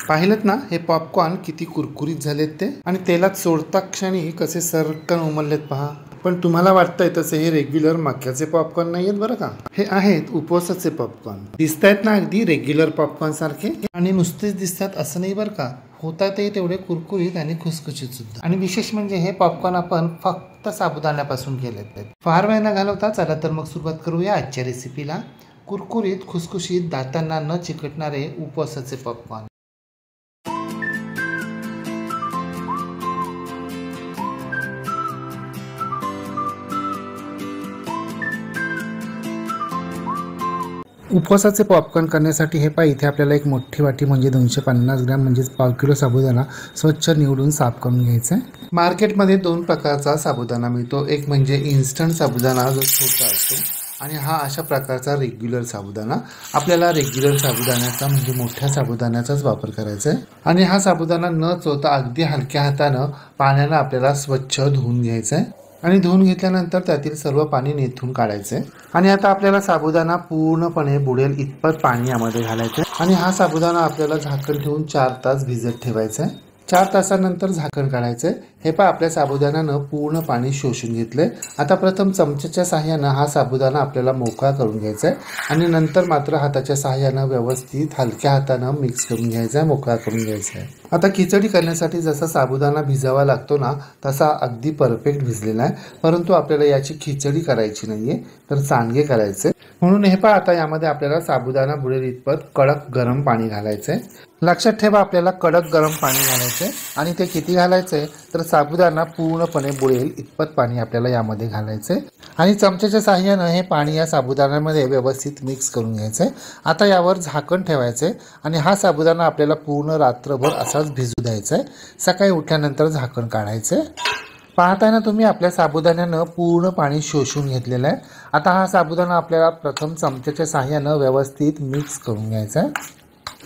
पाहिलंत ना हे पॉपकॉर्न किती कुरकुरीत झालेत ते, आणि तेलात सोडता क्षणी कसे सरकन उमललेत पहा. पण तुम्हाला वाटतंय तसे हे रेग्युलर मक्याचे पॉपकॉर्न नाही आहेत बरं का. हे आहेत उपवासाचे पॉपकॉर्न. दिसतायत ना अगदी रेग्युलर पॉपकॉर्न सारखे, आणि नुसतेच दिसतात असं नाही बरं का. होतातही तेवढे कुरकुरीत आणि खुसखुशीत सुद्धा. आणि विशेष म्हणजे हे पॉपकॉर्न आपण फक्त साबुदाण्यापासून केलेत. फार वेळ न घालवता चला तर मग सुरुवात करूया आजच्या रेसिपीला. कुरकुरीत खुसखुशीत दातांना न चिकटणारे उपवासाचे पॉपकॉर्न. उपवासाचे पॉपकॉर्न करण्यासाठी हे पहा, इथे आपल्याला एक मोठी वाटी म्हणजे 250 ग्रॅम म्हणजेच पाव किलो साबुदाणा स्वच्छ निवडून साफ करून घ्यायचा आहे. मार्केटमध्ये 2 प्रकारचा साबुदाणा मिळतो. एक म्हणजे इन्स्टंट साबुदाणा जो छोटा असतो, आणि हा अशा प्रकारचा रेग्युलर साबुदाणा. आपल्याला रेग्युलर साबुदाण्याचा म्हणजे मोठ्या साबुदाण्याचाच वापर करायचा आहे. आणि हा साबुदाणा न चोळता अगदी हलक्या हातानं पाण्यानं आपल्याला स्वच्छ धुवून घ्यायचं आहे. आणि धुवून घेतल्यानंतर त्यातील सर्व पाणी निथळून काढायचं आहे. आणि आता आपल्याला साबुदाणा पूर्णपणे बुडेल इतपत पाणी यामध्ये घालायचं आहे. आणि हा साबुदाणा आपल्याला झाकण ठेवून 4 तास भिजत ठेवायचा आहे. 4 तासानंतर झाकण काढायचं आहे. हे पहा, आपल्या साबुदाण्यानं पूर्ण पाणी शोषून घेतलंय. आता प्रथम चमच्याच्या साहाय्यानं हा साबुदाणा आपल्याला मोकळा करून घ्यायचा आहे, आणि नंतर मात्र हाताच्या साहाय्यानं व्यवस्थित हलक्या हातानं मिक्स करून घ्यायचा आहे, मोकळा करून घ्यायचा आहे. आता खिचडी करण्यासाठी जसा साबुदाणा भिजावा लागतो ना, तसा अगदी परफेक्ट भिजलेला आहे. परंतु आपल्याला याची खिचडी करायची नाहीये, तर सांडगे करायचे. म्हणून हे पहा, आता यामध्ये आपल्याला साबुदाणा बुडेल इतपत कडक गरम पाणी घालायचं आहे. लक्षात ठेवा, आपल्याला कडक गरम पाणी घालायचं आहे. आणि ते किती घालायचं आहे तर साबुदाणा पूर्णपणे बुडेल इतपत पाणी आपल्याला यामध्ये घालायचं आहे. आणि चमच्याच्या साहाय्यानं हे पाणी या साबुदाण्यामध्ये व्यवस्थित मिक्स करून घ्यायचं आहे. आता यावर झाकण ठेवायचं आहे, आणि हा साबुदाणा आपल्याला पूर्ण रात्रभर असाच भिजू द्यायचा आहे. सकाळी उठल्यानंतर झाकण काढायचं आहे. पाहताय ना तुम्ही, आपल्या साबुदाण्यानं पूर्ण पाणी शोषून घेतलेलं आहे. आता हा साबुदाणा आपल्याला प्रथम चमच्याच्या साहाय्यानं व्यवस्थित मिक्स करून घ्यायचा आहे.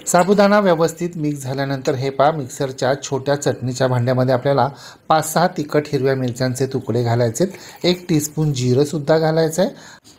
साबुदाणा व्यवस्थित मिक्स झाल्यानंतर हे पहा, मिक्सरच्या छोट्या चटणीच्या भांड्यामध्ये आपल्याला 5-6 तिखट हिरव्या मिरच्यांचे तुकडे घालायचे. 1 टीस्पून जिरंसुद्धा घालायचं आहे.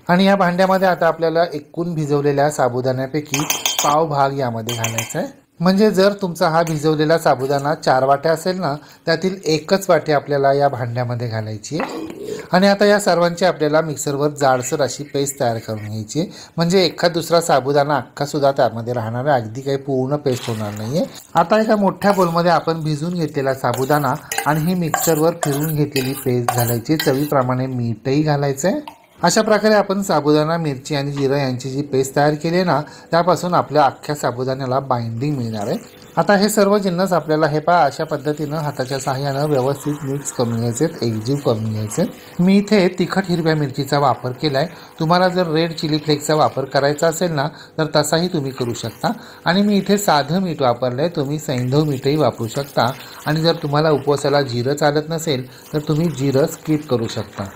आणि या भांड्यामध्ये आता आपल्याला एकूण भिजवलेल्या साबुदाण्यापैकी पाव भाग यामध्ये घालायचा आहे. म्हणजे जर तुमचा हा भिजवलेला साबुदाणा 4 वाट्या असेल ना, त्यातील 1च वाटी आपल्याला या भांड्यामध्ये घालायची आहे. आणि आता या सर्वांची आपल्याला मिक्सरवर जाडसर अशी पेस्ट तयार करून घ्यायची आहे. म्हणजे एखाद दुसरा साबुदाणा अख्खासुद्धा त्यामध्ये राहणार आहे, अगदी काही पूर्ण पेस्ट होणार नाही आहे. आता एका मोठ्या बोलमध्ये आपण भिजून घेतलेला साबुदाणा आणि ही मिक्सरवर फिरून घेतलेली पेस्ट घालायची. चवीप्रमाणे मीठही घालायचं आहे. अशा प्रकारे आपण साबुदाणा, मिरची आणि जिरं यांची जी पेस्ट तयार केली आहे ना, त्यापासून आपल्या अख्ख्या साबुदाण्याला बाइंडिंग मिळणार आहे. आता हे सर्व जिन्नस आपल्याला हे पहा अशा पद्धतीनं हाताच्या साहाय्यानं व्यवस्थित मिक्स करून घ्यायचे, एकजीव करून घ्यायचे. मी इथे तिखट हिरव्या मिरचीचा वापर केला आहे. तुम्हाला जर रेड चिली फ्लेक्सचा वापर करायचा असेल ना, तर तसाही तुम्ही करू शकता. आणि मी इथे साधं मीठ वापरलं आहे, तुम्ही सैंधव मीठही वापरू शकता. आणि जर तुम्हाला उपवासाला जिरं चालत नसेल तर तुम्ही जिरं स्किप करू शकता.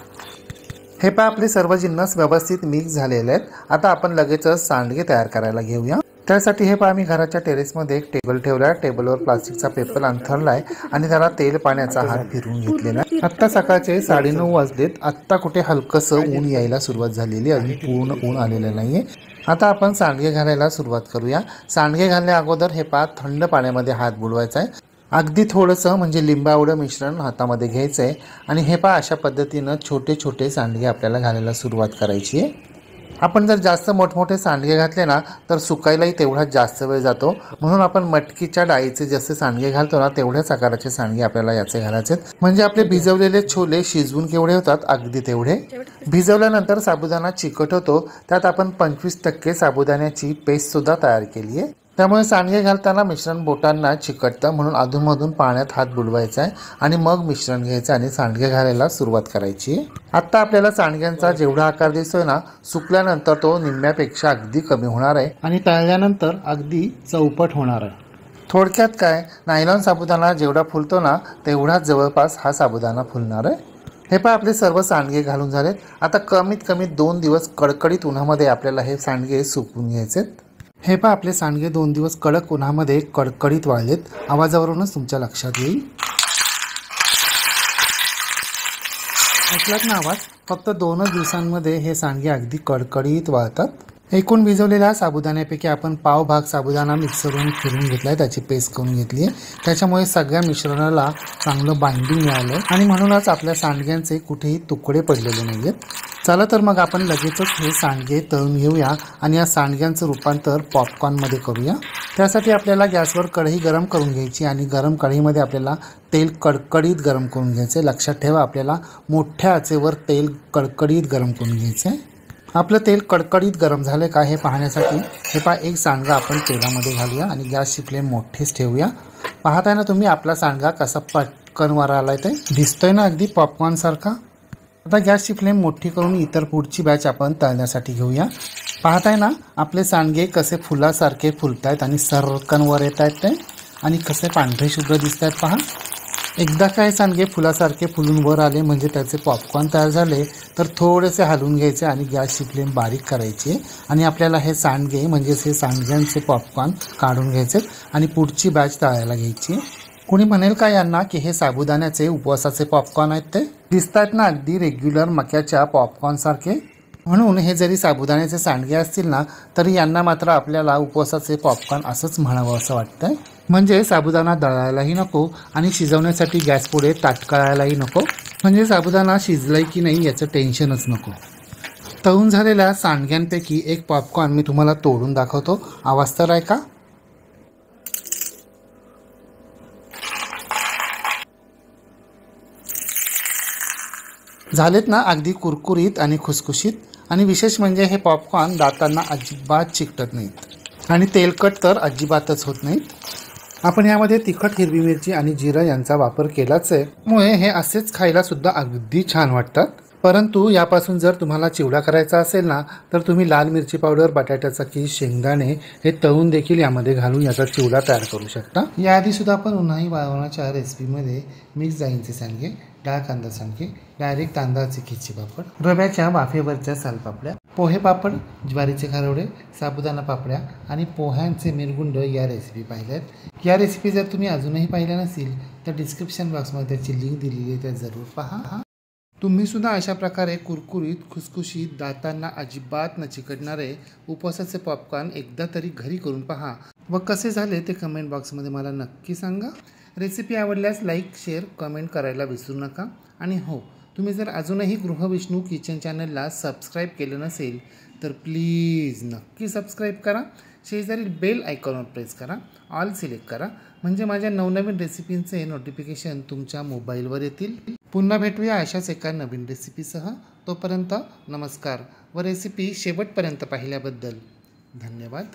हे पहा, आपले सर्व जिन्नस व्यवस्थित मिक्स झालेले आहेत. आता आपण लगेचच सांडगे तयार करायला घेऊया. त्यासाठी हे पहा, मी घराच्या टेरेसमध्ये एक टेबल ठेवला आहे. टेबलवर प्लास्टिकचा पेपर अंथरला आहे आणि त्याला तेल पाण्याचा हात फिरवून घेतलेला आहे. आत्ता सकाळचे 9:30 वाजलेत. आत्ता कुठे हलकंसं ऊन यायला सुरुवात झालेली, अजून पूर्ण ऊन आलेलं नाही आहे. आता आपण सांडगे घालायला सुरुवात करूया. सांडगे घालण्या अगोदर हे पहा, थंड पाण्यामध्ये हात बुडवायचा आहे. अगदी थोडंसं म्हणजे लिंबाएवढं मिश्रण हातामध्ये घ्यायचं आहे. आणि हे पहा, अशा पद्धतीनं छोटे छोटे सांडगे आपल्याला घालायला सुरुवात करायची आहे. आपण जर जास्त मोठमोठे सांडगे घातले ना, तर सुकायलाही तेवढाच जास्त वेळ जातो. म्हणून आपण मटकीच्या डाळीचे जसे सांडगे घालतो ना, तेवढ्याच आकाराचे सांडगे आपल्याला याचे घालायचे. म्हणजे आपले भिजवलेले छोले शिजवून केवढे होतात, अगदी तेवढे. भिजवल्यानंतर साबुदाणा चिकट होतो. त्यात आपण 25% साबुदाण्याची पेस्टसुद्धा तयार केली आहे. त्यामुळे सांडगे घालताना मिश्रण बोटांना चिकटतं, म्हणून अधूनमधून पाण्यात हात बुडवायचा आहे आणि मग मिश्रण घ्यायचं आणि सांडगे घालायला सुरुवात करायची. आत्ता आपल्याला सांडग्यांचा जेवढा आकार दिसतोय ना, सुकल्यानंतर तो निम्म्यापेक्षा अगदी कमी होणार आहे आणि तळल्यानंतर अगदी चौपट होणार आहे. थोडक्यात काय, नायलॉन साबुदाणा जेवढा फुलतो ना, तेवढाच जवळपास हा साबुदाणा फुलणार आहे. हे पहा, आपले सर्व सांडगे घालून झालेत. आता कमीत कमी 2 दिवस कडकडीत उन्हामध्ये आपल्याला हे सांडगे सुकवून घ्यायचे. हे पहा, आपले सांडगे 2 दिवस कडक उन्हामध्ये कडकडीत वाळलेत. आवाजावरूनच तुमच्या लक्षात येईल. ऐकलात ना आवाज? फक्त 2च दिवसांमध्ये हे सांडगे अगदी कडकडीत वाळतात. एकूण भिजवलेल्या साबुदाण्यापैकी आपण पाव भाग साबुदाणा मिक्सरवरून फिरून घेतला आहे, त्याची पेस्ट करून घेतली आहे। त्याच्यामुळे सगळ्या मिश्रणाला चांगलं बाइंडिंग मिळालं आणि म्हणूनच आपल्या सांडग्यांचे कुठेही तुकडे पडलेले नाही आहेत। चला तर मग आपण लगेचच हे सांडगे तळून घेऊया आणि या सांडग्यांचं रूपांतर पॉपकॉर्नमध्ये करूया। त्यासाठी आपल्याला गॅसवर कढई गरम करून घ्यायची आणि गरम कढईमध्ये आपल्याला तेल कडकडीत गरम करून घ्यायचे। लक्षात ठेवा, आपल्याला मोठ्या आचेवर तेल कडकडीत गरम करून घ्यायचं आहे। आपलं तेल कडकडीत गरम झाले का हे पाहण्यासाठी हे पहा, एक सांडगा आपण तेलामध्ये घालूया आणि गॅसची फ्लेम मोठीच ठेवूया। पाहताय ना तुम्ही आपला सांडगा कसा पटकन वर आलाय, ते दिसतोय ना अगदी पॉपकॉर्न सारखा। आता गॅसची फ्लेम मोठी करून इतर पुढची बॅच आपण तळण्यासाठी घेऊया। पाहताय ना आपले सांडगे कसे फुलासारखे फुलतायत आणि सरकन वर येत आहेत ते, आणि कसे पांढरे शुभ्र दिसत आहेत पहा। एकदा काय सांडगे फुलासारखे फुलून वर आले म्हणजे त्याचे पॉपकॉर्न तयार झाले, तर थोडेसे हलवून घ्यायचे आणि गॅसची फ्लेम बारीक करायची आणि आपल्याला हे सांडगे म्हणजेच हे सांडग्यांचे पॉपकॉर्न काढून घ्यायचे आणि पुढची बॅच तळायला घ्यायची। कोणी म्हणेल का यांना की हे साबुदाण्याचे उपवासाचे पॉपकॉर्न आहेत, ते दिसतात ना अगदी रेग्युलर मक्याच्या पॉपकॉर्न सारखे। म्हणून हे जरी साबुदाण्याचे सांडगे असतील ना, तरी यांना मात्र आपल्याला उपवासाचे पॉपकॉर्न असंच म्हणावं असं वाटतंय। म्हणजे साबुदाणा दळायलाही नको आणि शिजवण्यासाठी गॅस पुढे ताटकळायलाही नको, म्हणजे साबुदाणा शिजलाय की नाही याचं टेन्शनच नको। तळून झालेल्या सांडग्यांपैकी एक पॉपकॉर्न मी तुम्हाला तोडून दाखवतो, आवाज तर ऐका। झालेत ना अगदी कुरकुरीत आणि खुसखुशीत, आणि विशेष म्हणजे हे पॉपकॉर्न दातांना अजिबात चिकटत नाहीत आणि तेलकट तर अजिबातच होत नाहीत। आपण यामध्ये तिखट हिरवी मिरची आणि जिरं यांचा वापर केलाच आहे, त्यामुळे हे असेच खायला सुद्धा अगदी छान वाटतात। परंतु यापासून जर तुम्हाला चिवडा करायचा असेल ना, तर तुम्ही लाल मिरची पावडर, बटाट्याचा कीस, शेंगदाणे हे तळून देखील यामध्ये घालून याचा चिवडा तयार करू शकता। याआधी सुद्धा आपण उन्हाळी वाळवणाच्या रेसिपीमध्ये मिक्स डाळींचे सांडगे, डाळ कांदा सांडगे, डायरेक्ट तांदळाचे खिची पापड, रव्याच्या वाफेवरच्या सालपापड्या, पोहे पापड, ज्वारीचे खारवडे, साबुदाणा पापड्या आणि पोह्यांचे मिरगुंड या रेसिपी पाहिल्यात। या रेसिपी जर तुम्ही अजूनही पाहिल्या नसतील तर डिस्क्रिप्शन बॉक्समध्ये त्याची लिंक दिलेली आहे, त्या जरूर पहा। तुम्ही सुद्धा अशा प्रकारे कुरकुरीत, खुसखुशीत, दातांना अजिबात न चिकटणारे उपवासाचे पॉपकॉर्न एकदा तरी घरी करून पहा व कसे झाले ते कमेंट बॉक्समध्ये मला नक्की सांगा। रेसिपी आवडल्यास लाईक, शेअर, कमेंट करायला विसरू नका। आणि हो, तुम्ही जर अजूनही गृहविष्णू किचन चॅनलला सबस्क्राईब केलं नसेल तर प्लीज नक्की सबस्क्राईब करा। शेजारील बेल आयकॉनवर प्रेस करा, ऑल सिलेक्ट करा, म्हणजे माझ्या नवनवीन रेसिपींचे नोटिफिकेशन तुमच्या मोबाईलवर येतील। पुन्हा भेटूया अशाच एका नवीन रेसिपीसह। तोपर्यंत नमस्कार व रेसिपी शेवटपर्यंत पाहिल्याबद्दल धन्यवाद।